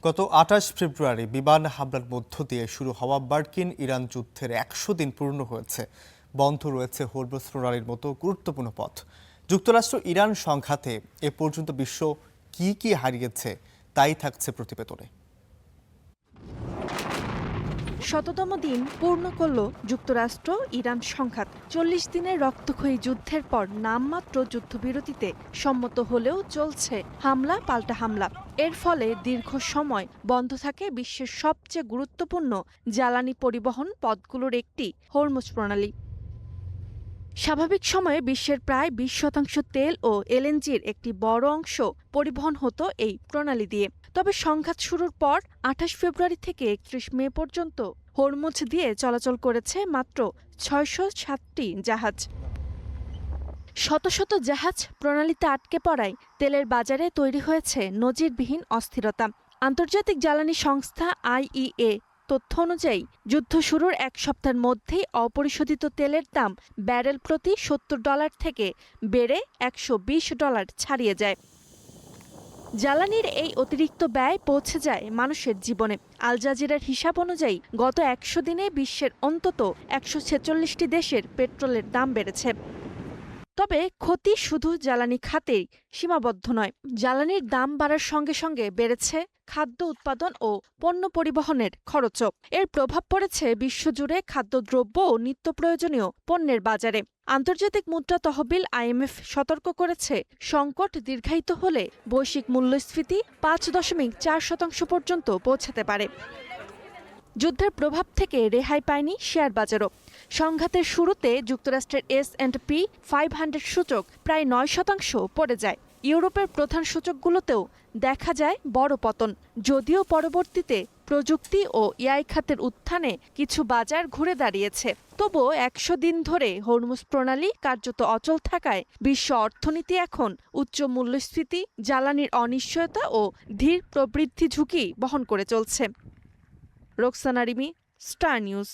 গত ২৮ ফেব্রুয়ারি বিমান হামলার মধ্য দিয়ে শুরু হওয়া মার্কিন ইরান যুদ্ধের ১০০ দিন পূর্ণ হয়েছে। বন্ধ রয়েছে হরমুজ প্রণালীর মতো গুরুত্বপূর্ণ পথ। যুক্তরাষ্ট্র ইরান সংঘাতে এ পর্যন্ত বিশ্ব কি হারিয়েছে তাই থাকছে প্রতিবেদনে। শততম দিন পূর্ণ করল যুক্তরাষ্ট্র ইরান সংঘাত। ৪০ দিনের রক্তক্ষয়ী যুদ্ধের পর নামমাত্র যুদ্ধবিরতিতে সম্মত হলেও চলছে হামলা পাল্টা হামলা। এর ফলে দীর্ঘ সময় বন্ধ থাকে বিশ্বের সবচেয়ে গুরুত্বপূর্ণ জ্বালানি পরিবহন পথগুলোর একটি হরমুজ প্রণালী। স্বাভাবিক সময়ে বিশ্বের প্রায় ২০% তেল ও এলএনজির একটি বড় অংশ পরিবহন হতো এই প্রণালী দিয়ে। তবে সংঘাত শুরুর পর ২৮ ফেব্রুয়ারি থেকে ৩১ মে পর্যন্ত হরমুজ দিয়ে চলাচল করেছে মাত্র ৬০৭টি জাহাজ। শত শত জাহাজ প্রণালীতে আটকে পড়ায় তেলের বাজারে তৈরি হয়েছে নজিরবিহীন অস্থিরতা। আন্তর্জাতিক জ্বালানি সংস্থা IEA তথ্য অনুযায়ী যুদ্ধ শুরুর এক সপ্তাহের মধ্যেই অপরিশোধিত তেলের দাম ব্যারেল প্রতি $৭০ থেকে বেড়ে $১২০ ছাড়িয়ে যায়। জ্বালানির এই অতিরিক্ত ব্যয় পৌঁছে যায় মানুষের জীবনে। আল জাজিরার হিসাব অনুযায়ী গত ১০০ দিনে বিশ্বের অন্তত ১৪৬টি দেশের পেট্রোলের দাম বেড়েছে। তবে ক্ষতি শুধু জ্বালানি খাতেই সীমাবদ্ধ নয়। জ্বালানির দাম বাড়ার সঙ্গে সঙ্গে বেড়েছে খাদ্য উৎপাদন ও পণ্য পরিবহনের খরচও। এর প্রভাব পড়েছে বিশ্বজুড়ে খাদ্যদ্রব্য ও নিত্য প্রয়োজনীয় পণ্যের বাজারে। আন্তর্জাতিক মুদ্রা তহবিল IMF সতর্ক করেছে, সংকট দীর্ঘায়িত হলে বৈশ্বিক মূল্যস্ফীতি ৫.৪% পর্যন্ত পৌঁছাতে পারে। যুদ্ধের প্রভাব থেকে রেহাই পায়নি শেয়ার বাজারও। সংঘাতের শুরুতে যুক্তরাষ্ট্রের S&P 500 সূচক প্রায় ৯% পড়ে যায়। ইউরোপের প্রধান সূচকগুলোতেও দেখা যায় বড় পতন। যদিও পরবর্তীতে প্রযুক্তি ও AI খাতের উত্থানে কিছু বাজার ঘুরে দাঁড়িয়েছে, তবুও ১০০ দিন ধরে হরমুজ প্রণালী কার্যত অচল থাকায় বিশ্ব অর্থনীতি এখন উচ্চ মূল্যস্ফীতি, জ্বালানির অনিশ্চয়তা ও ধীর প্রবৃদ্ধি ঝুঁকি বহন করে চলছে। Roksana Rimi, star news.